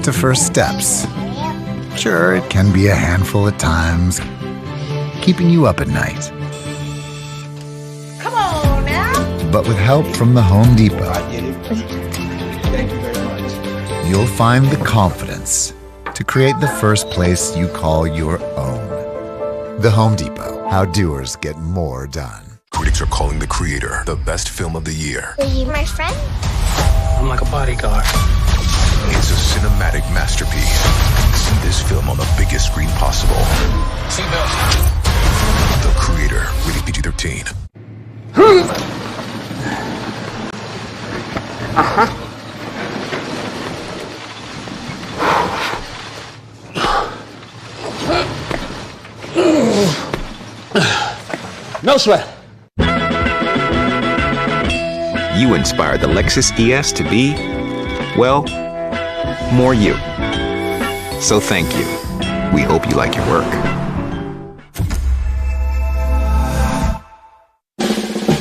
to first steps. Sure, it can be a handful at times, keeping you up at night. Come on now. But with help from the Home Depot, you'll find the confidence to create the first place you call your own. The Home Depot, how doers get more done. Critics are calling The Creator the best film of the year. Are you my friend? I'm like a bodyguard. It's a cinematic masterpiece. See this film on the biggest screen possible. Seatbelts. The Creator, rated PG-13. No sweat. You inspired the Lexus ES to be, well, more you. So thank you. We hope you like your work.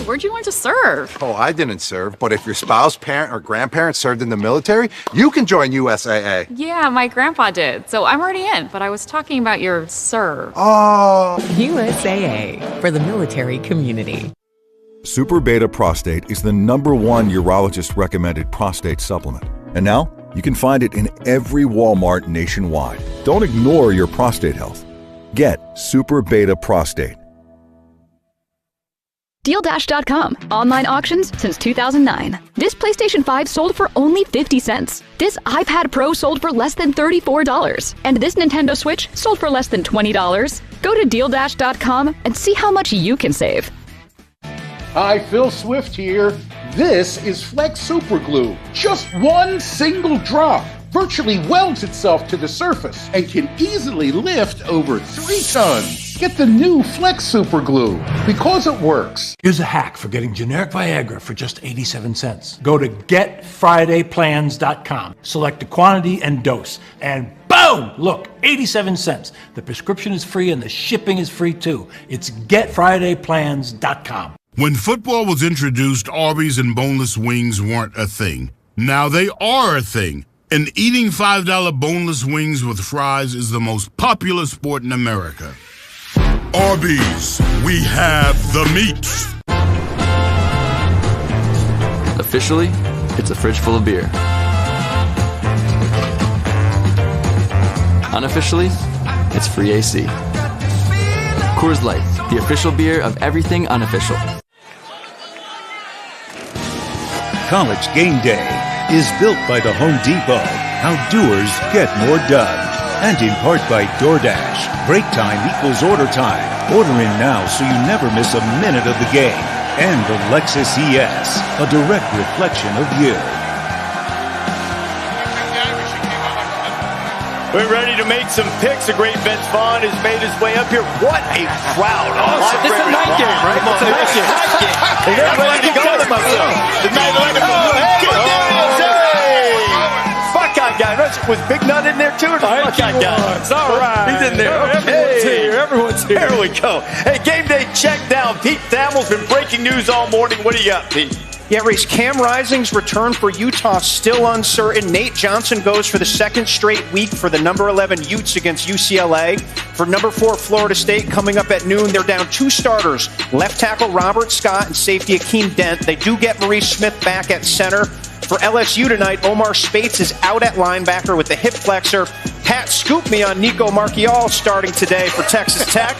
Where'd you learn to serve? Oh, I didn't serve, but if your spouse, parent, or grandparent served in the military, you can join USAA. Yeah, my grandpa did, so I'm already in, but I was talking about your serve. Oh. USAA, for the military community. Super Beta Prostate is the #1 urologist-recommended prostate supplement. And now, you can find it in every Walmart nationwide. Don't ignore your prostate health. Get Super Beta Prostate. DealDash.com. Online auctions since 2009. This PlayStation 5 sold for only 50 cents. This iPad Pro sold for less than $34. And this Nintendo Switch sold for less than $20. Go to DealDash.com and see how much you can save. Hi, Phil Swift here. This is Flex Super Glue. Just one single drop virtually welds itself to the surface and can easily lift over 3 tons. Get the new Flex Super Glue because it works. Here's a hack for getting generic Viagra for just 87 cents. Go to getfridayplans.com, select the quantity and dose, and boom! Look, 87 cents. The prescription is free and the shipping is free too. It's getfridayplans.com. When football was introduced, Arby's and boneless wings weren't a thing. Now they are a thing. And eating $5 boneless wings with fries is the most popular sport in America. Arby's, we have the meats. Officially, it's a fridge full of beer. Unofficially, it's free AC. Coors Light, the official beer of everything unofficial. College Game Day is built by the Home Depot. How doers get more done. And in part by DoorDash. Break time equals order time. Order in now so you never miss a minute of the game. And the Lexus ES, a direct reflection of you. We're ready to make some picks. A great Vince Vaughn has made his way up here. What a crowd. Awesome. This is a night game, right? It's a night game. I'm ready to go to myself. The night like Buckeye guy. Was Big Nut in there too? Or Buckeye guy? It's all right. He's in there. Everyone's here. There we go. Hey, game day check down. Pete Thamel's been breaking news all morning. What do you got, Pete? Yeah, Reese, Cam Rising's return for Utah still uncertain. Nate Johnson goes for the second straight week for the number 11 Utes against UCLA. For number 4 Florida State coming up at noon, they're down 2 starters, left tackle Robert Scott and safety Akeem Dent. They do get Maurice Smith back at center. For LSU tonight, Omar Spates is out at linebacker with the hip flexor. Pat scooped me on Nico Marchiol starting today for Texas Tech.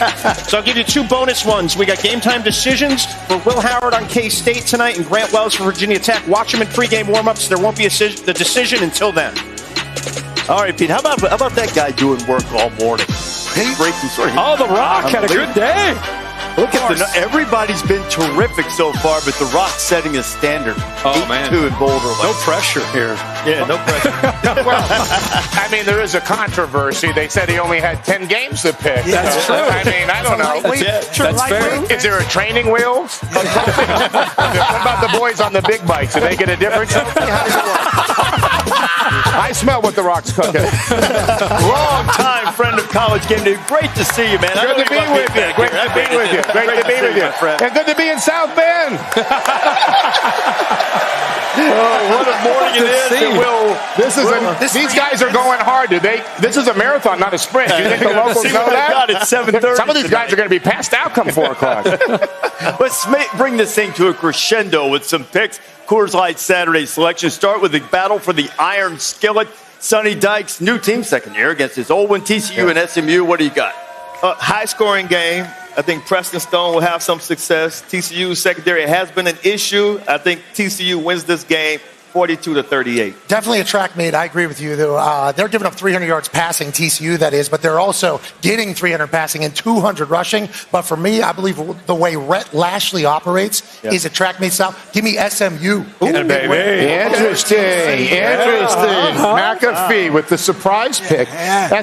So I'll give you 2 bonus ones. We got game time decisions for Will Howard on K-State tonight and Grant Wells for Virginia Tech. Watch them in pregame warm-ups. There won't be the decision until then. All right, Pete, how about that guy doing work all morning? Breaking story. Oh, The Rock had a good day. Look at everybody's been terrific so far, but The Rock's setting a standard. Oh, man. 8-2 in Boulder. No pressure here. Yeah, no pressure. Well, I mean, there is a controverscy. They said he only had 10 games to pick. That's true. I mean, I don't know. That's fair. Is there a training wheel? What about the boys on the big bikes? Do they get a difference? I smell what The Rock's cooking. Long time friend of College Game Day. Great to see you, man. Good to be with you. Great to be with you. Great to be with you. And good to be in South Bend. What a morning it is. And These guys are going hard. This is a marathon, not a sprint. Do you think the locals know that? It's 7:30. Some of these guys are going to be passed out come 4 o'clock. Let's bring this thing to a crescendo with some picks. Coors Light Saturday selection. Start with the battle for the Iron Skillet. Sonny Dykes, new team, second year against his old one, TCU and SMU. What do you got? High-scoring game. I think Preston Stone will have some success. TCU's secondary has been an issue. I think TCU wins this game 42-38. Definitely a track meet. I agree with you. They're giving up 300 yards passing, TCU that is, but they're also getting 300 passing and 200 rushing. But for me, I believe the way Rhett Lashley operates is a track meet style. Give me SMU. Interesting. McAfee with the surprise pick.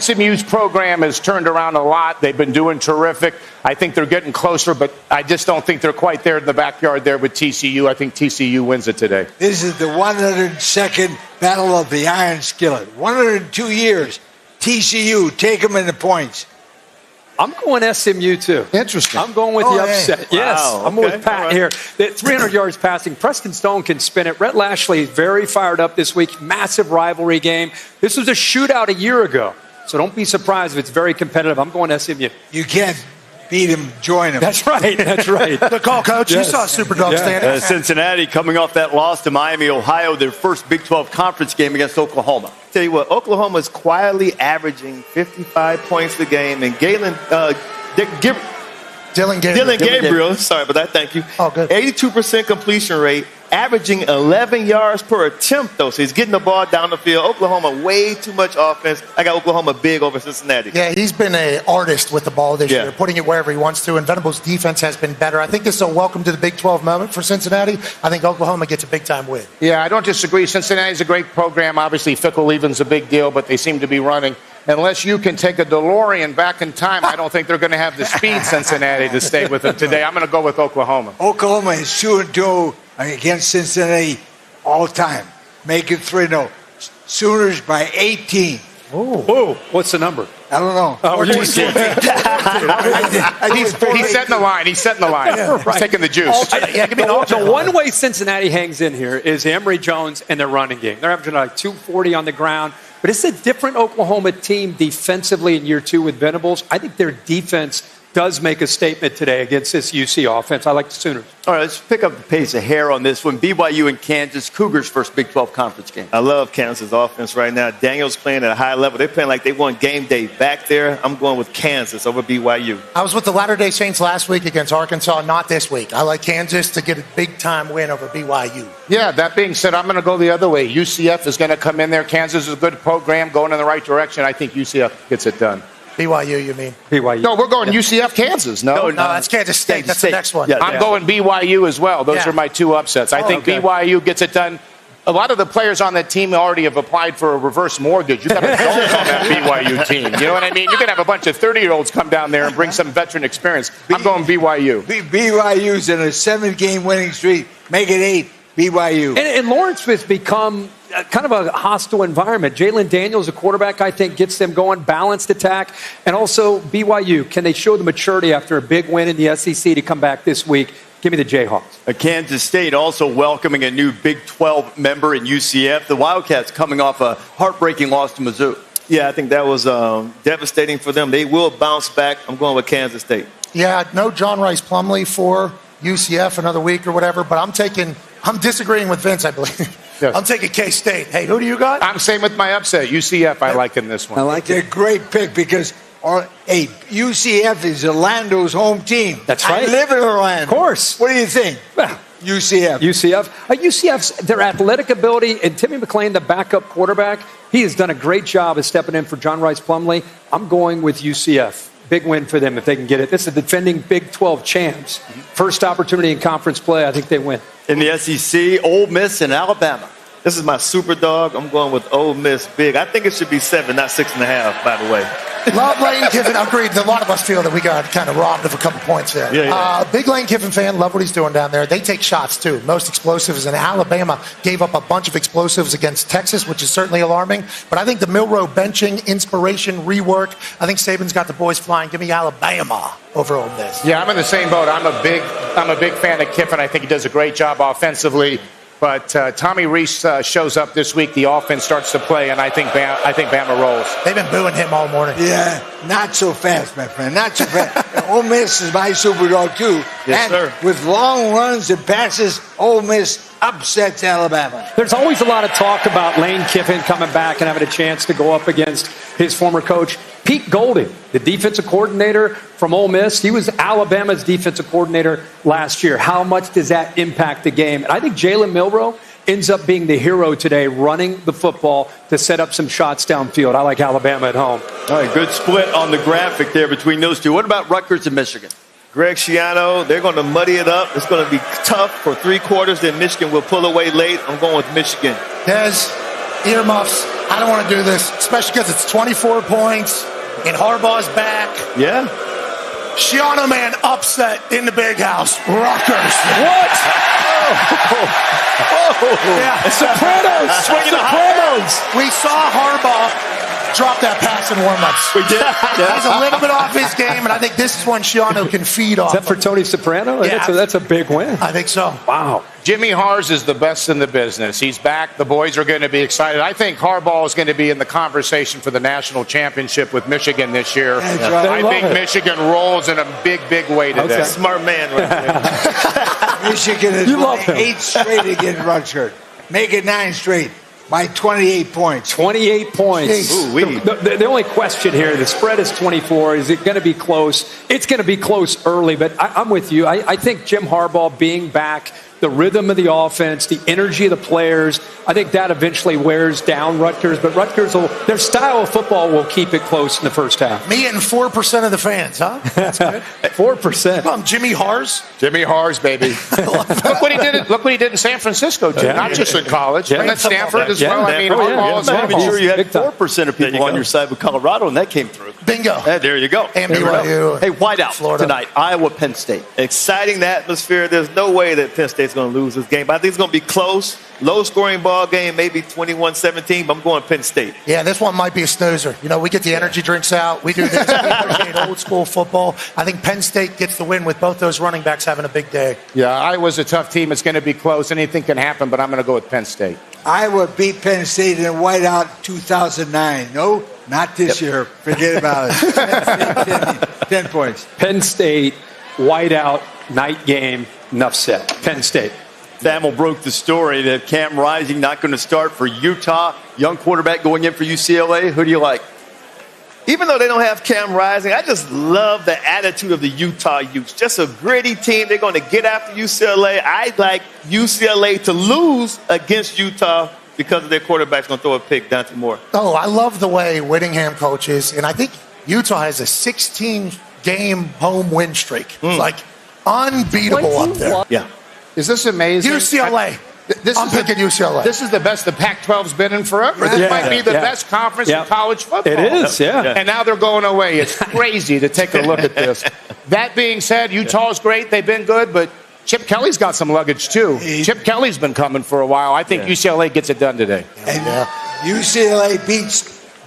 SMU's program has turned around a lot. They've been doing terrific. I think they're getting closer, but I just don't think they're quite there in the backyard there with TCU. I think TCU wins it today. This is the 102nd Battle of the Iron Skillet. 102 years. TCU, take them in the points. I'm going SMU, too. Interesting. I'm going with the upset. Yes, Wow, I'm with Pat here. The 300 yards passing. Preston Stone can spin it. Rhett Lashley is very fired up this week. Massive rivalry game. This was a shootout a year ago, so don't be surprised if it's very competitive. I'm going SMU. You can't beat him, join him. That's right. That's right. Good call, Coach. You saw Superdog standing. Cincinnati coming off that loss to Miami, Ohio, their first Big 12 conference game against Oklahoma. Tell you what, Oklahoma is quietly averaging 55 points a game, and Dylan Gabriel, sorry about that, thank you. Oh, good. 82% completion rate, averaging 11 yards per attempt, though. So he's getting the ball down the field. Oklahoma, way too much offense. I got Oklahoma big over Cincinnati. Yeah, he's been an artist with the ball this year, putting it wherever he wants to, and Venables' defense has been better. I think this is a welcome to the Big 12 moment for Cincinnati. I think Oklahoma gets a big-time win. Yeah, I don't disagree. Cincinnati's a great program. Obviously, fickle leaving's a big deal, but they seem to be running. Unless you can take a DeLorean back in time, I don't think they're going to have the speed, Cincinnati, to stay with them today. I'm going to go with Oklahoma. Oklahoma is 2-2 against Cincinnati all time. Make it 3-0. Sooners by 18. Whoa. What's the number? I don't know. Oh, he's setting the line. He's setting the line. He's taking the juice. The one way Cincinnati hangs in here is Emory Jones and their running game. They're averaging like 240 on the ground. But it's a different Oklahoma team defensively in year 2 with Venables. I think their defense does make a statement today against this UC offense. I like the Sooners. All right, let's pick up the pace of hair on this one. BYU and Kansas, Cougars' first Big 12 conference game. I love Kansas offense right now. Daniel's playing at a high level. They're playing like they won game day back there. I'm going with Kansas over BYU. I was with the Latter-day Saints last week against Arkansas, not this week. I like Kansas to get a big-time win over BYU. Yeah, that being said, I'm going to go the other way. UCF is going to come in there. Kansas is a good program, going in the right direction. I think UCF gets it done. BYU, you mean? BYU. No, we're going UCF, Kansas. No, that's Kansas State. That's the next one. Yeah, I'm going BYU as well. Those are my 2 upsets. I think BYU gets it done. A lot of the players on that team already have applied for a reverse mortgage. You got adults on that BYU team. You know what I mean? You can have a bunch of 30-year-olds come down there and bring some veteran experience. I'm going BYU. BYU's in a 7-game winning streak. Make it 8. BYU. And Lawrence has become kind of a hostile environment. Jalen Daniels, a quarterback, I think, gets them going, balanced attack. And also BYU, can they show the maturity after a big win in the SEC to come back this week? Give me the Jayhawks. Kansas State also welcoming a new Big 12 member in UCF. The Wildcats coming off a heartbreaking loss to Mizzou. Yeah, I think that was devastating for them. They will bounce back. I'm going with Kansas State. Yeah, no John Rice Plumlee for UCF another week or whatever, but I'm disagreeing with Vince, I believe. Yes. I'm taking K-State. Hey, who do you got? I'm same with my upset. UCF, I like in this one. I like it. A great pick because UCF is Orlando's home team. That's right. I live in Orlando. Of course. What do you think? UCF. UCF's their athletic ability, and Timmy McClain, the backup quarterback, he has done a great job of stepping in for John Rice Plumlee. I'm going with UCF. Big win for them if they can get it. This is the defending Big 12 champs. First opportunity in conference play. I think they win. In the SEC, Ole Miss and Alabama. This is my super dog. I'm going with Ole Miss big. I think it should be 7, not 6.5, by the way. Love Lane Kiffin. Agreed. A lot of us feel that we got kind of robbed of a couple points there. Big Lane Kiffin fan. Love what he's doing down there. They take shots, too. Most explosives. And Alabama gave up a bunch of explosives against Texas, which is certainly alarming. But I think the Milroe benching, inspiration, rework, I think Saban's got the boys flying. Give me Alabama over Ole Miss. Yeah, I'm in the same boat. I'm a big fan of Kiffin. I think he does a great job offensively. But Tommy Rees shows up this week. The offense starts to play, and I think Bama rolls. They've been booing him all morning. Yeah, not so fast, my friend. Not so fast. Ole Miss is my Superdog, too. Yes, sir. With long runs and passes, Ole Miss upsets Alabama. There's always a lot of talk about Lane Kiffin coming back and having a chance to go up against his former coach. Pete Golding, the defensive coordinator from Ole Miss, he was Alabama's defensive coordinator last year. How much does that impact the game? And I think Jalen Milroe ends up being the hero today, running the football to set up some shots downfield. I like Alabama at home. All right, good split on the graphic there between those two. What about Rutgers and Michigan? Greg Schiano, they're going to muddy it up. It's going to be tough for 3 quarters. Then Michigan will pull away late. I'm going with Michigan. Des, earmuffs. I don't want to do this, especially because it's 24 points and Harbaugh's back. Yeah. Schiano, man, upset in the big house. Rutgers. What? Yeah. Sopranos. Sopranos. We saw Harbaugh drop that pass in warm-ups. We did. He's a little bit off his game, and I think this is one Schiano can feed off. Is that for Tony Soprano? Yeah. That's a big win. I think so. Wow. Jimmy Hars is the best in the business. He's back. The boys are going to be excited. I think Harbaugh is going to be in the conversation for the national championship with Michigan this year. I think Michigan rolls in a big, big way today. Okay. Smart man right there. Michigan has won 8 straight against Rutgers. Make it 9 straight by 28 points. 28 points. Ooh, the only question here, the spread is 24. Is it going to be close? It's going to be close early, but I'm with you. I think Jim Harbaugh being back, the rhythm of the offense, the energy of the players, I think that eventually wears down Rutgers, but Rutgers, their style of football will keep it close in the first half. Me and 4% of the fans, huh? That's good. 4%. Jimmy Hars. Jimmy Hars, baby. Look what he did. Look what he did in San Francisco, too. Not just in college, but at Stanford as well. I mean, Harbaugh is I'm sure you had 4% of people on your side with Colorado, and that came through. Bingo. There you go. And BYU. Hey, whiteout Florida tonight. Iowa, Penn State. Exciting atmosphere. There's no way that Penn State's going to lose this game. But I think it's going to be close. Low-scoring ball game, maybe 21-17, but I'm going Penn State. Yeah, this one might be a snoozer. You know, we get the energy drinks out. We do this. We appreciate old-school football. I think Penn State gets the win with both those running backs having a big day. Yeah, Iowa's a tough team. It's going to be close. Anything can happen, but I'm going to go with Penn State. Iowa beat Penn State in whiteout 2009. No, not this year. Forget about it. 10 points. Penn State, whiteout, night game, enough said. Penn State. Thamel broke the story that Cam Rising not going to start for Utah. Young quarterback going in for UCLA. Who do you like? Even though they don't have Cam Rising, I just love the attitude of the Utah Utes. Just a gritty team. They're going to get after UCLA. I'd like UCLA to lose against Utah because of their quarterback's going to throw a pick, Dante Moore. Oh, I love the way Whittingham coaches, and I think Utah has a 16-game home win streak. It's like unbeatable up there. Yeah. Is this amazing? UCLA. I'm picking UCLA. This is the best the Pac-12's been in forever. This might be the best conference in college football. It is, yeah. And now they're going away. It's crazy to take a look at this. That being said, Utah's great. They've been good, but Chip Kelly's got some luggage, too. Chip Kelly's been coming for a while. I think UCLA gets it done today. And UCLA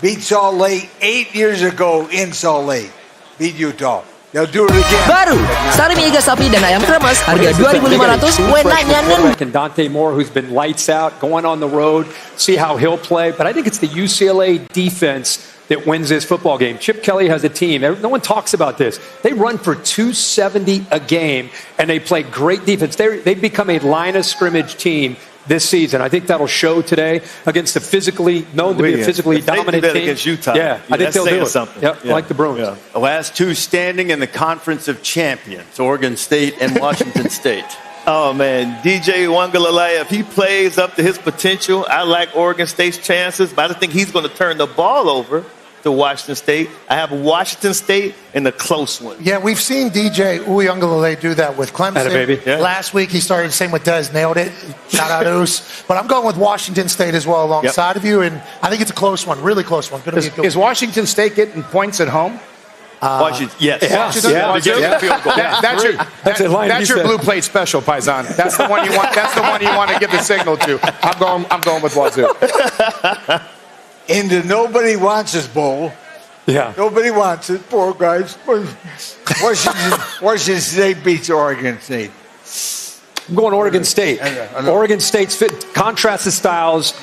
beat Salt Lake 8 years ago in Salt Lake. Beat Utah. They'll do it again. Baru, sari mie iga sapi dan ayam kremes, harga 2.500, wenaknya And Dante Moore, who's been lights out, going on the road, see how he'll play. But I think it's the UCLA defense that wins this football game. Chip Kelly has a team. No one talks about this. They run for 270 a game, and they play great defense. They've become a line of scrimmage team this season. I think that'll show today against the physically known to be a physically dominant team. Against Utah. Yeah, I think they'll do it. Something. Yep, like the Bruins. Yeah. The last two standing in the Conference of Champions, Oregon State and Washington State. Oh, man. DJ Uiagalelei, if he plays up to his potential, I like Oregon State's chances, but I don't think he's going to turn the ball over to Washington State. I have Washington State in a close one. Yeah, we've seen DJ Uiagalelei do that with Clemson. Baby. Yeah. Last week he started the same with Des, nailed it. Shout out Oos. But I'm going with Washington State as well alongside of you, and I think it's a close one, really close one. Is Washington State getting points at home? Washington, yes. That's your blue plate special, Paisan. That's the one you want. That's the one you want to give the signal to. I'm going with Wazoo. In the Nobody Wants Us Bowl. Yeah. Nobody wants it. Poor guys. Washington State beats Oregon State. I'm going Oregon State. Oregon State's contrasted styles.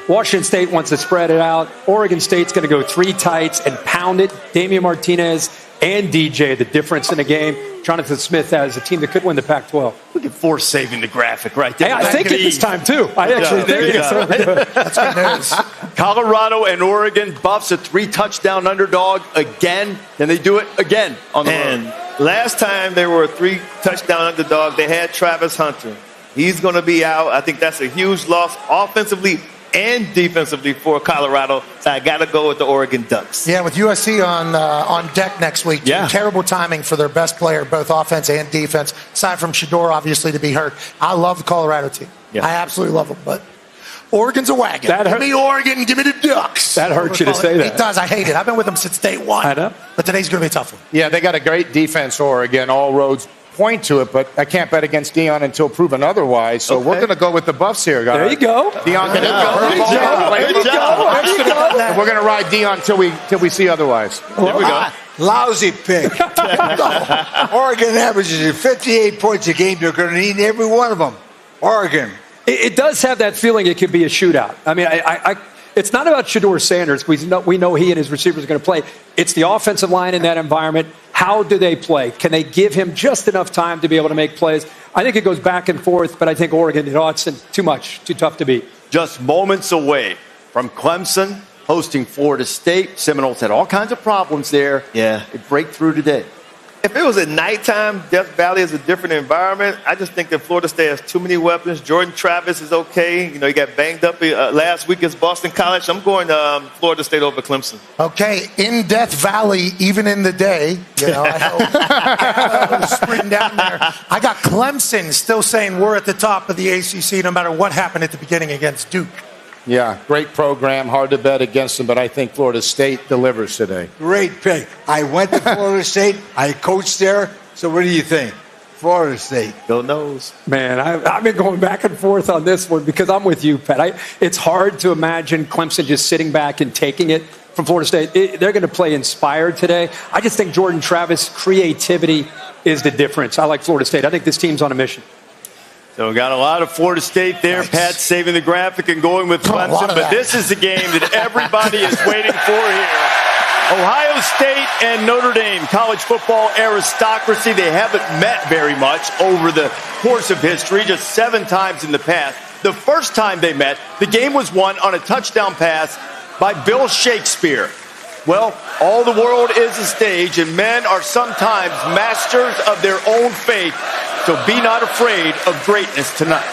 Washington State wants to spread it out. Oregon State's going to go 3 tights and pound it. Damian Martinez and DJ, the difference in the game. Jonathan Smith has a team that could win the Pac-12. Look at Force saving the graphic right there. Hey, I think it this time, too. I actually think it's That's good news. Colorado and Oregon, Buffs a 3-touchdown underdog again. Can they do it again on the road? Last time they were a 3-touchdown underdog, they had Travis Hunter. He's going to be out. I think that's a huge loss offensively and defensively for Colorado. So I got to go with the Oregon Ducks. Yeah, with USC on deck next week. Yeah. Terrible timing for their best player, both offense and defense. Aside from Shador, obviously, to be hurt. I love the Colorado team. Yeah. I absolutely love them, but Oregon's a wagon. Give me Oregon, give me the Ducks. That hurts you to say that. It does. I hate it. I've been with them since day one. I know. But today's going to be a tough one. Yeah, they got a great defense, Oregon. All roads point to it, but I can't bet against Deion until proven otherwise. So we're going to go with the Buffs here, guys. There you go. Deion can We're going to ride Deion till we see otherwise. There we go. Lousy pick. Oregon averages 58 points a game. They're going to need every one of them. Oregon. It does have that feeling it could be a shootout. I mean, it's not about Shador Sanders. We know he and his receivers are going to play. It's the offensive line in that environment. How do they play? Can they give him just enough time to be able to make plays? I think it goes back and forth, but I think Oregon, it's too much, too tough to beat. Just moments away from Clemson hosting Florida State. Seminoles had all kinds of problems there. Yeah. They break through today. If it was at nighttime, Death Valley is a different environment. I just think that Florida State has too many weapons. Jordan Travis is okay. He got banged up last week against Boston College. I'm going Florida State over Clemson. Okay, in Death Valley, even in the day, I know, sprinting down there. I got Clemson still saying we're at the top of the ACC no matter what happened at the beginning against Duke. Yeah, great program. Hard to bet against them, but I think Florida State delivers today. Great pick. I went to Florida State. I coached there. So what do you think? Florida State. Go Noles. Man, I've been going back and forth on this one because I'm with you, Pat. It's hard to imagine Clemson just sitting back and taking it from Florida State. They're going to play inspired today. I just think Jordan Travis' creativity is the difference. I like Florida State. I think this team's on a mission. So we got a lot of Florida State there. Nice. Pat saving the graphic and going with Clemson. But this is the game that everybody is waiting for here. Ohio State and Notre Dame, college football aristocracy. They haven't met very much over the course of history, just 7 times in the past. The first time they met, the game was won on a touchdown pass by Bill Shakespeare. Well, all the world is a stage, and men are sometimes masters of their own fate. So be not afraid of greatness tonight.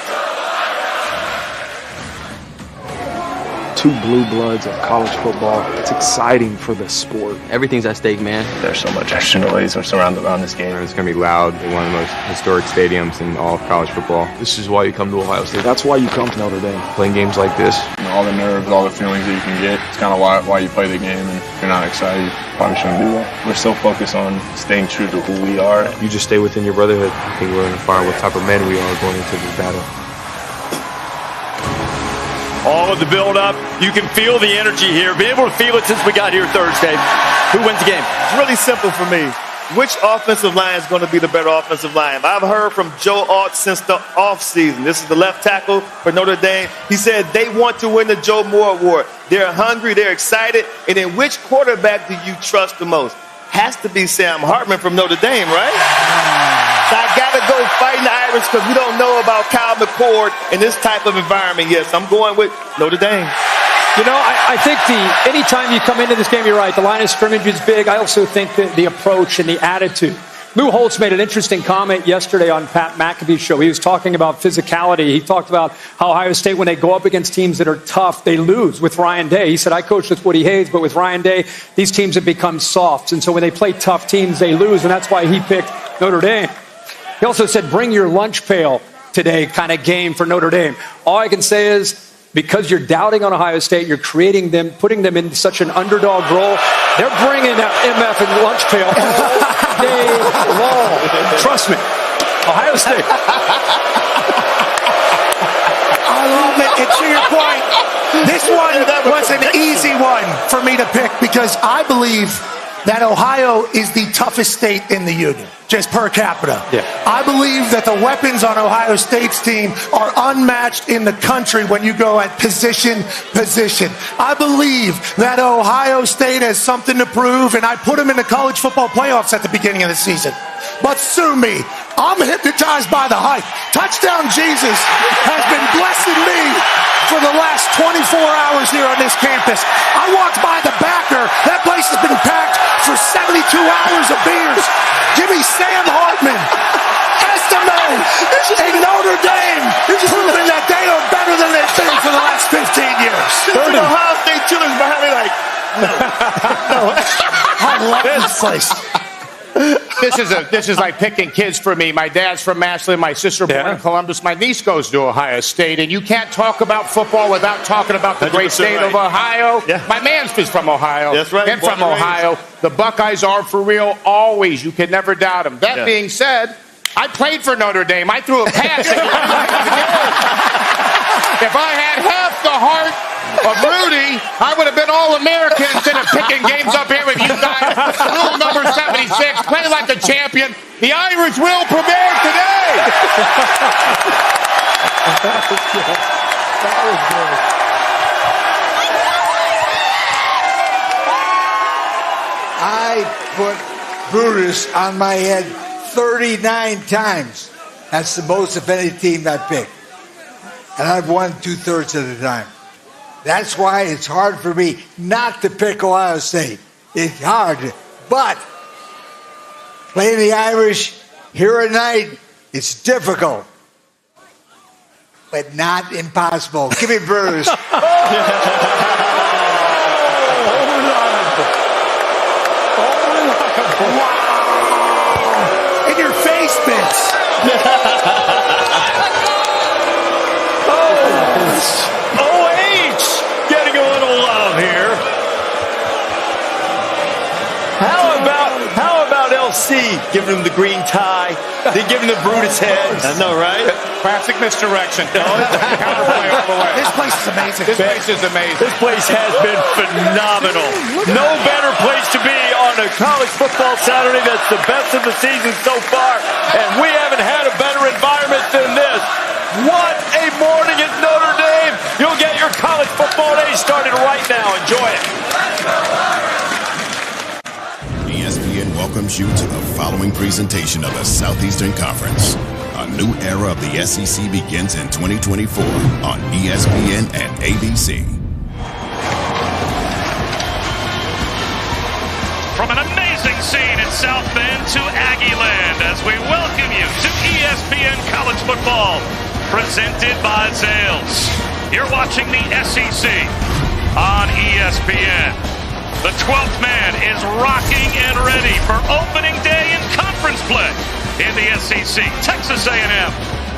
2 blue bloods of college football. It's exciting for the sport. Everything's at stake, man. There's so much extra noise around this game. It's going to be loud. One of the most historic stadiums in all of college football. This is why you come to Ohio State. That's why you come to Notre Dame. Playing games like this. All the nerves, all the feelings that you can get. It's kind of why you play the game. And if you're not excited, you probably shouldn't do that. We're so focused on staying true to who we are. You just stay within your brotherhood. I think we're going to find what type of men we are going into this battle. All of the build-up, you can feel the energy here. Been able to feel it since we got here Thursday. Who wins the game? It's really simple for me. Which offensive line is going to be the better offensive line? I've heard from Joe Alt since the offseason. This is the left tackle for Notre Dame. He said they want to win the Joe Moore Award. They're hungry. They're excited. And then which quarterback do you trust the most? Has to be Sam Hartman from Notre Dame, right? So I got to go fighting the Irish because we don't know about Kyle McCord in this type of environment. Yes, I'm going with Notre Dame. I think anytime you come into this game, you're right, the line of scrimmage is big. I also think that the approach and the attitude. Lou Holtz made an interesting comment yesterday on Pat McAfee's show. He was talking about physicality. He talked about how Ohio State, when they go up against teams that are tough, they lose with Ryan Day. He said, I coached with Woody Hayes, but with Ryan Day, these teams have become soft. And so when they play tough teams, they lose. And that's why he picked Notre Dame. He also said, bring your lunch pail today kind of game for Notre Dame. All I can say is, because you're doubting on Ohio State, you're creating them, putting them in such an underdog role, they're bringing that MF and lunch pail all day long. Trust me. Ohio State. I love it. And to your point, this one was an easy one for me to pick because I believe that Ohio is the toughest state in the union, just per capita. Yeah. I believe that the weapons on Ohio State's team are unmatched in the country when you go at position. I believe that Ohio State has something to prove, and I put them in the college football playoffs at the beginning of the season. But sue me, I'm hypnotized by the hype. Touchdown Jesus has been blessing me for the last 24 hours here on this campus. I walked by the backer. That place has been packed for 72 hours of beers. Give me Sam Hartman, Estime, and Notre Dame proving that they are better than they've been for the last 15 years. The Ohio State children behind me like, no. I love this place. This is like picking kids for me. My dad's from Massillon, my sister born in Columbus, my niece goes to Ohio State, and you can't talk about football without talking about the great state of Ohio. Yeah. My man's is from Ohio. That's right. And from Ohio. The Buckeyes are for real always. You can never doubt them. That being said, I played for Notre Dame. I threw a pass. If I had half the heart of Rudy, I would have been All-American instead of picking games up here with you guys. Rule number 76, play like a champion. The Irish will prevail today. That was good. I put Brutus on my head 39 times. That's the most of any team I picked. And I've won 2/3 of the time. That's why it's hard for me not to pick Ohio State. It's hard. But playing the Irish here at night, it's difficult. But not impossible. Give me Brutus. Wow! In your face, Vince. OH getting a little love here. How about LC giving him the green tie, then giving the Brutus head? I know, right? Classic misdirection. Counterplay all the way. This place is amazing. This place is amazing. This place has been phenomenal. No better place to be on a college football Saturday. That's the best of the season so far. And we haven't had a better environment than this. What a morning at Notre Dame. You'll get your college football day started right now. Enjoy it. ESPN welcomes you to the following presentation of the Southeastern Conference. A new era of the SEC begins in 2024 on ESPN and ABC. From an amazing scene in South Bend to Aggieland as we welcome you to ESPN College Football, presented by Zales. You're watching the SEC on ESPN. The 12th man is rocking and ready for opening day in conference play in the SEC. Texas A&M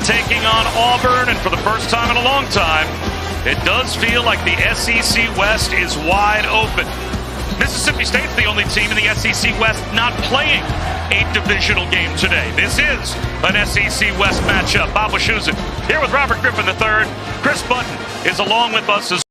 taking on Auburn, and for the first time in a long time, it does feel like the SEC West is wide open. Mississippi State's the only team in the SEC West not playing a divisional game today. This is an SEC West matchup. Bob Wischusen here with Robert Griffin III. Chris Button is along with us as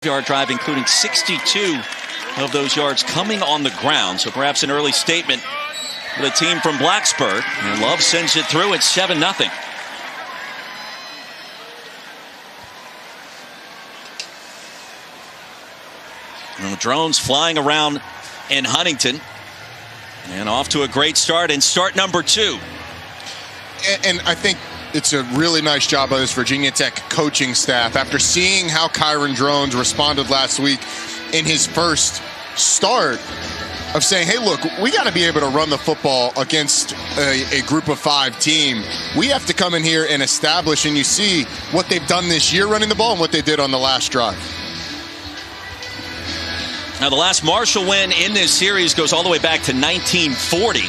yard drive, including 62 of those yards coming on the ground. So perhaps an early statement for the team from Blacksburg. And Love sends it through. It's 7-0. And the drones flying around in Huntington. And off to a great start in start number 2. And I think it's a really nice job by this Virginia Tech coaching staff. After seeing how Kyron Drones responded last week in his first start, of saying, hey, look, we got to be able to run the football against a group of 5 team. We have to come in here and establish, and you see what they've done this year running the ball and what they did on the last drive. Now, the last Marshall win in this series goes all the way back to 1940,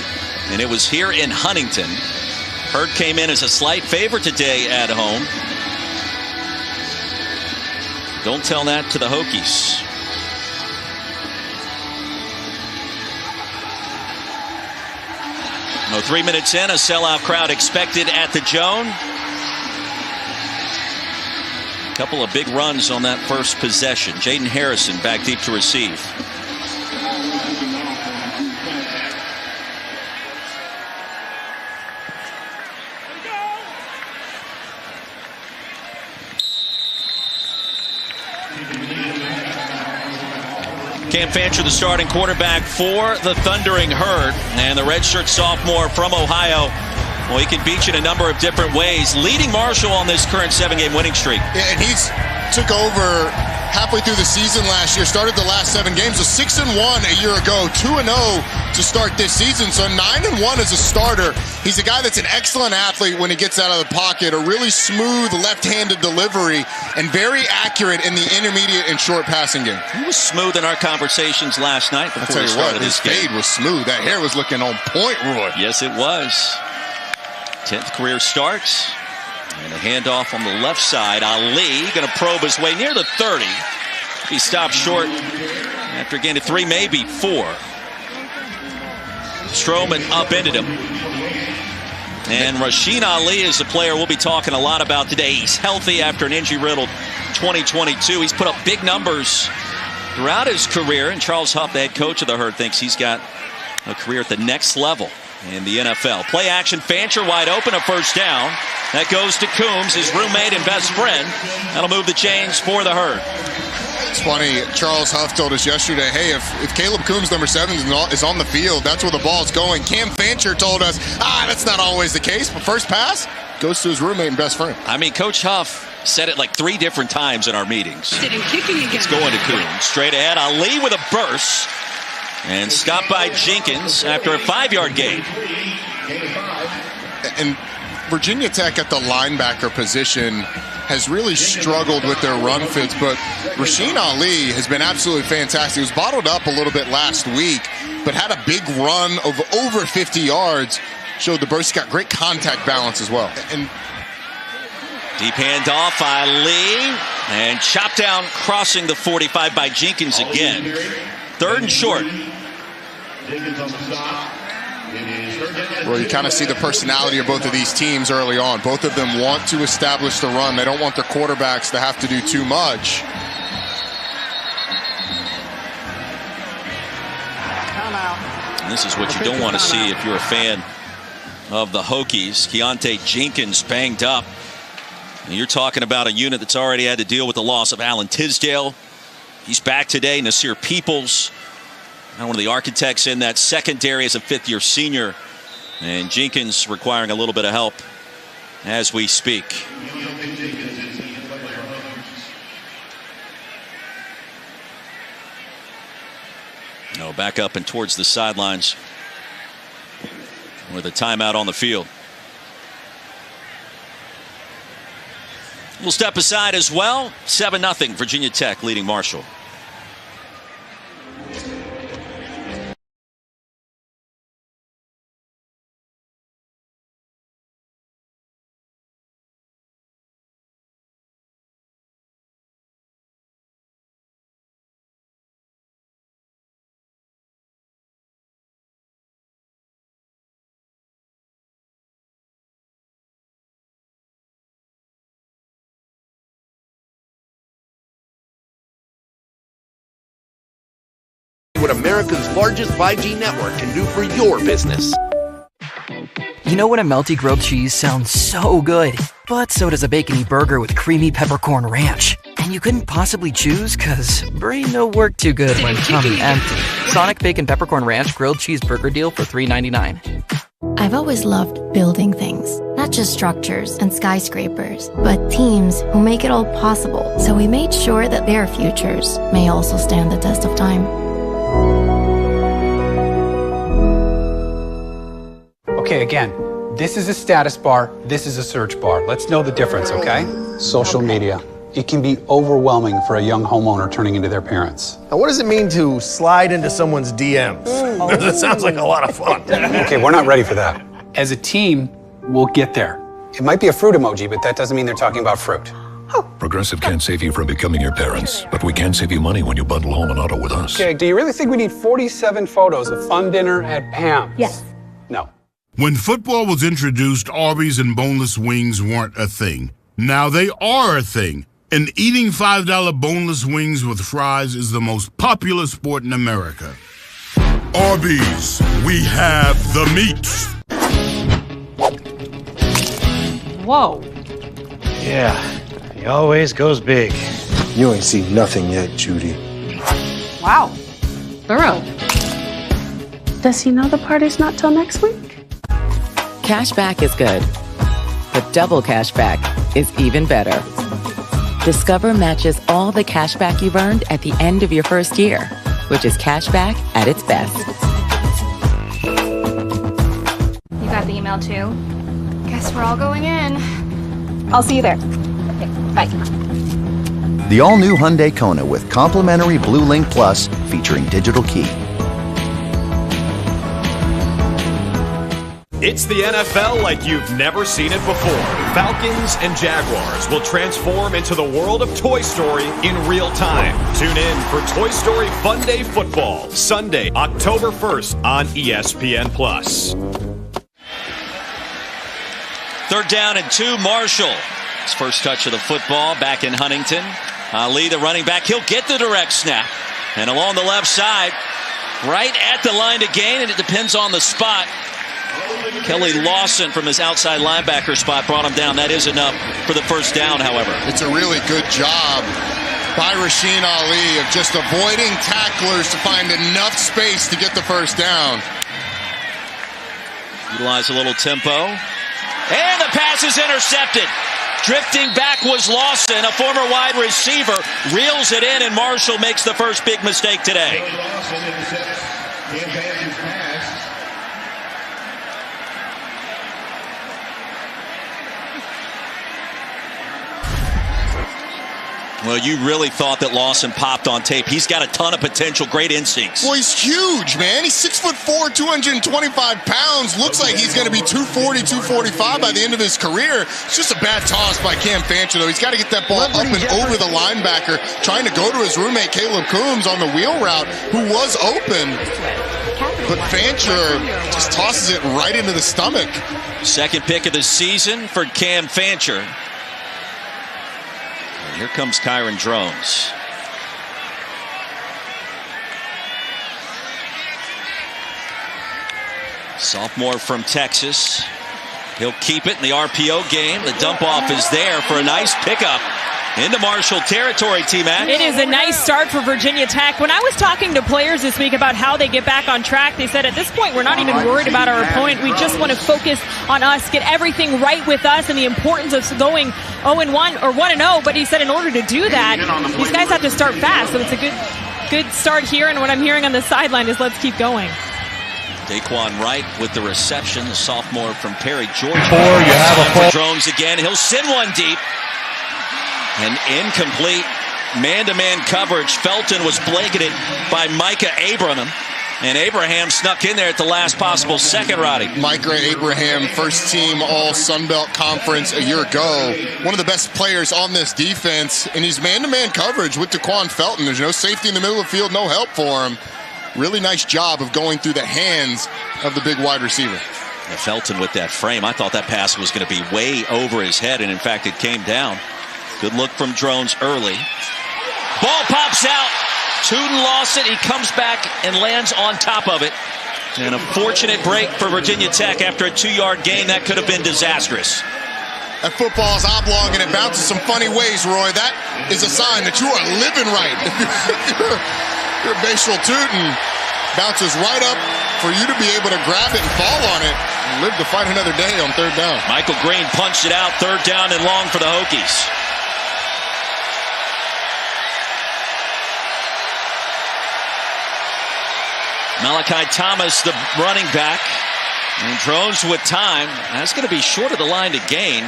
and it was here in Huntington. Herd came in as a slight favorite today at home. Don't tell that to the Hokies. No, 3 minutes in, a sellout crowd expected at the Joan. A couple of big runs on that first possession. Jaden Harrison back deep to receive. Cam Fancher, the starting quarterback for the Thundering Herd. And the redshirt sophomore from Ohio, well, he can beat you in a number of different ways, leading Marshall on this current 7-game winning streak. And he's took over halfway through the season last year, started the last 7 games, so 6-1 a year ago, 2-0 to start this season, so 9-1 as a starter. He's a guy that's an excellent athlete when he gets out of the pocket, a really smooth left-handed delivery, and very accurate in the intermediate and short passing game. He was smooth in our conversations last night before he started his fade was smooth. That hair was looking on point, Roy. Yes, it was. 10th career start. And a handoff on the left side. Ali going to probe his way near the 30. He stopped short after getting to 3, maybe 4. Stroman upended him. And Rasheen Ali is the player we'll be talking a lot about today. He's healthy after an injury-riddled 2022. He's put up big numbers throughout his career. And Charles Huff, the head coach of the Herd, thinks he's got a career at the next level in the NFL. Play action, Fancher wide open, a first down. That goes to Coombs, his roommate and best friend. That'll move the chains for the Herd. It's funny, Charles Huff told us yesterday, hey, if Caleb Coombs, number 7, is on the field, that's where the ball's going. Cam Fancher told us, that's not always the case, but first pass goes to his roommate and best friend. I mean, Coach Huff said it like 3 different times in our meetings. It's going to Coombs. Straight ahead, Ali with a burst. And stopped by Jenkins after a 5-yard gain. And Virginia Tech at the linebacker position has really struggled with their run fits, but Rasheen Ali has been absolutely fantastic. He was bottled up a little bit last week, but had a big run of over 50 yards. Showed the burst. He's got great contact balance as well. And deep handoff, Ali. And chopped down, crossing the 45 by Jenkins again. 3rd and short. Well, you kind of see the personality of both of these teams early on. Both of them want to establish the run. They don't want their quarterbacks to have to do too much. And this is what you don't want to see if you're a fan of the Hokies. Keontae Jenkins banged up. And you're talking about a unit that's already had to deal with the loss of Alan Tisdale. He's back today. Nasir Peoples, one of the architects in that secondary as a 5th-year senior. And Jenkins requiring a little bit of help as we speak. Back up and towards the sidelines with a timeout on the field. We'll step aside as well. 7-0 Virginia Tech leading Marshall. What America's largest 5G network can do for your business. You know when a melty grilled cheese sounds so good, but so does a bacony burger with creamy peppercorn ranch. And you couldn't possibly choose, because brain no work too good when tummy empty. Sonic Bacon Peppercorn Ranch Grilled Cheeseburger Deal for $3.99. I've always loved building things, not just structures and skyscrapers, but teams who make it all possible. So we made sure that their futures may also stand the test of time. Okay, again, this is a status bar, this is a search bar. Let's know the difference, okay? Social media. It can be overwhelming for a young homeowner turning into their parents. Now, what does it mean to slide into someone's DMs? That sounds like a lot of fun. Okay, we're not ready for that. As a team, we'll get there. It might be a fruit emoji, but that doesn't mean they're talking about fruit. Progressive can't save you from becoming your parents, but we can save you money when you bundle home and auto with us. Okay, do you really think we need 47 photos of fun dinner at Pam's? Yes. No. When football was introduced, Arby's and boneless wings weren't a thing. Now they are a thing. And eating $5 boneless wings with fries is the most popular sport in America. Arby's, we have the meats. Whoa. Yeah, he always goes big. You ain't seen nothing yet, Judy. Wow. Thorough. Does he know the party's not till next week? Cashback is good, but double cashback is even better. Discover matches all the cashback you've earned at the end of your first year, which is cashback at its best. You got the email too? Guess we're all going in. I'll see you there. Okay, bye. The all-new Hyundai Kona with complimentary Blue Link Plus featuring digital key. It's the NFL like you've never seen it before. Falcons and Jaguars will transform into the world of Toy Story in real time. Tune in for Toy Story Fun Day Football, Sunday, October 1st on ESPN+. 3rd down and 2, Marshall. His first touch of the football back in Huntington. Ali, the running back, he'll get the direct snap. And along the left side, right at the line to gain, and it depends on the spot. Kelly Lawson from his outside linebacker spot brought him down. That is enough for the first down, however. It's a really good job by Rasheen Ali of just avoiding tacklers to find enough space to get the first down. Utilize a little tempo. And the pass is intercepted. Drifting back was Lawson, a former wide receiver. Reels it in, and Marshall makes the first big mistake today. Well, you really thought that Lawson popped on tape. He's got a ton of potential, great instincts. Well, he's huge, man. He's 6'4", 225 pounds. Looks like he's going to be 240, 245 by the end of his career. It's just a bad toss by Cam Fancher, though. He's got to get that ball up and over the linebacker, trying to go to his roommate, Caleb Coombs, on the wheel route, who was open. But Fancher just tosses it right into the stomach. Second pick of the season for Cam Fancher. Here comes Kyron Drones. Sophomore from Texas. He'll keep it in the RPO game. The dump off is there for a nice pickup into Marshall territory, T-Mac. It is a nice start for Virginia Tech. When I was talking to players this week about how they get back on track, they said at this point we're not even worried about our opponent. We just want to focus on us, get everything right with us, and the importance of going 0-1 or 1-0. But he said in order to do that, these guys have to start fast. So it's a good start here. And what I'm hearing on the sideline is let's keep going. Daquan Wright with the reception, the sophomore from Perry, Georgia. You have a Drones again. He'll send one deep. And incomplete man-to-man coverage. Felton was blanketed by Micah Abraham. And Abraham snuck in there at the last possible second, Roddy. Micah Abraham, first team All Sun Belt Conference a year ago. One of the best players on this defense. And he's man-to-man coverage with Daquan Felton. There's no safety in the middle of the field, no help for him. Really nice job of going through the hands of the big wide receiver. And Felton with that frame. I thought that pass was going to be way over his head, and in fact it came down. Good look from Drones early. Ball pops out. Tootin lost it. He comes back and lands on top of it. And a fortunate break for Virginia Tech after a 2-yard gain. That could have been disastrous. That football is oblong and it bounces some funny ways, Roy. That is a sign that you are living right. If you're Bashal Tootin, bounces right up for you to be able to grab it and fall on it and live to fight another day on third down. Michael Green punched it out, third down and long for the Hokies. Malachi Thomas, the running back, and Drones with time. That's going to be short of the line to gain.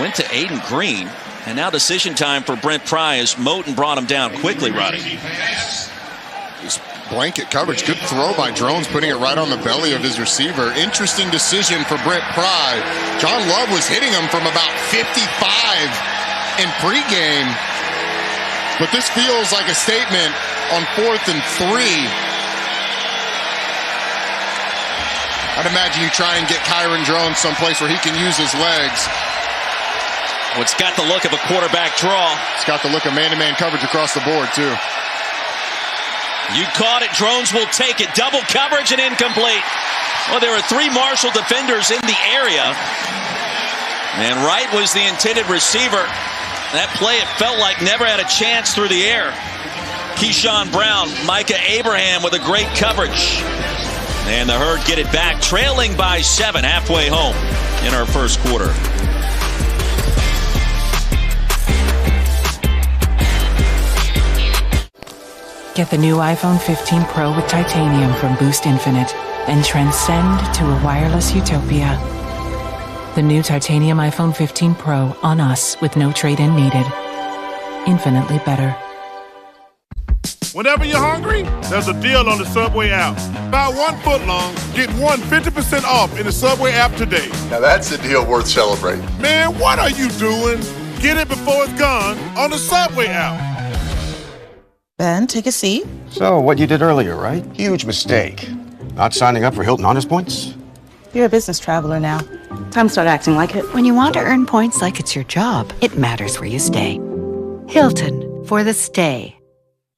Went to Aiden Green, and now decision time for Brent Pry as Moten brought him down quickly, Roddy. This blanket coverage, good throw by Drones, putting it right on the belly of his receiver. Interesting decision for Brent Pry. John Love was hitting him from about 55 in pregame, but this feels like a statement on 4th and 3. I'd imagine you try and get Kyron Drones someplace where he can use his legs. Well, it's got the look of a quarterback draw. It's got the look of man-to-man coverage across the board, too. You caught it. Drones will take it. Double coverage and incomplete. Well, there were 3 Marshall defenders in the area. And Wright was the intended receiver. That play, it felt like, never had a chance through the air. Keyshawn Brown, Micah Abraham with a great coverage. And the Herd get it back, trailing by 7 halfway home in our first quarter. Get the new iPhone 15 Pro with titanium from Boost Infinite and transcend to a wireless utopia. The new titanium iPhone 15 Pro on us with no trade-in needed. Infinitely better. Whenever you're hungry, there's a deal on the Subway app. Buy 1 footlong, get 50% off in the Subway app today. Now that's a deal worth celebrating. Man, what are you doing? Get it before it's gone on the Subway app. Ben, take a seat. So, what you did earlier, right? Huge mistake. Not signing up for Hilton Honors Points? You're a business traveler now. Time to start acting like it. When you want to earn points like it's your job, it matters where you stay. Hilton, for the stay.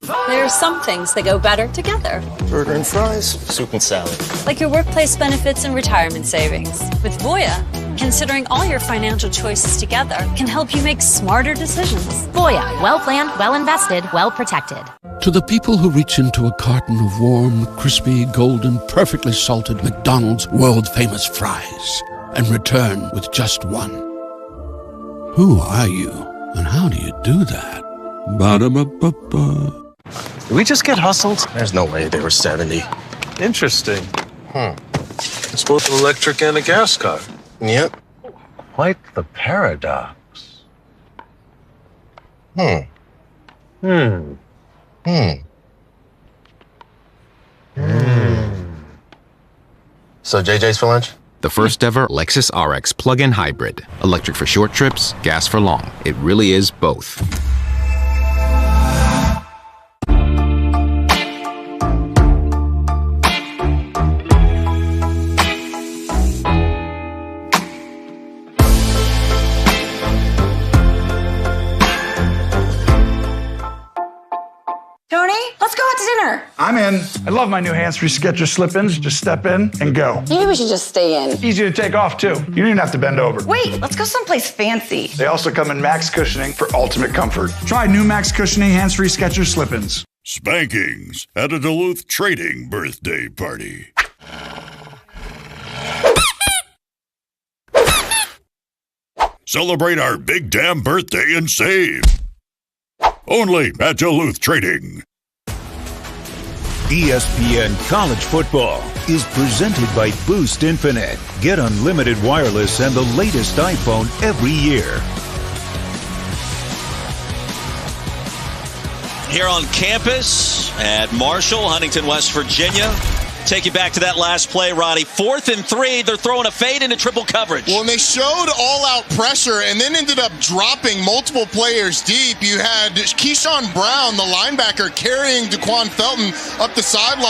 There are some things that go better together. Burger and fries, soup and salad. Like your workplace benefits and retirement savings. With Voya, considering all your financial choices together can help you make smarter decisions. Voya, well-planned, well-invested, well-protected. To the people who reach into a carton of warm, crispy, golden, perfectly salted McDonald's world-famous fries and return with just one. Who are you, and how do you do that? Ba-da-ba-ba-ba. Did we just get hustled? There's no way they were 70. Interesting. It's both an electric and a gas car. Yep. Quite the paradox. So JJ's for lunch? The first ever Lexus RX plug-in hybrid. Electric for short trips, gas for long. It really is both. Tony, let's go out to dinner. I'm in. I love my new hands-free Skechers slip-ins. Just step in and go. Maybe we should just stay in. Easy to take off, too. You don't even have to bend over. Wait, let's go someplace fancy. They also come in Max Cushioning for ultimate comfort. Try new Max Cushioning hands-free Skechers slip-ins. Spankings at a Duluth Trading birthday party. Celebrate our big damn birthday and save. Only at Duluth Trading. ESPN College Football is presented by Boost Infinite. Get unlimited wireless and the latest iPhone every year. Here on campus at Marshall, Huntington, West Virginia. Take you back to that last play, Roddy. 4th and 3. They're throwing a fade into triple coverage. Well, and they showed all-out pressure and then ended up dropping multiple players deep. You had Keyshawn Brown, the linebacker, carrying Daquan Felton up the sideline.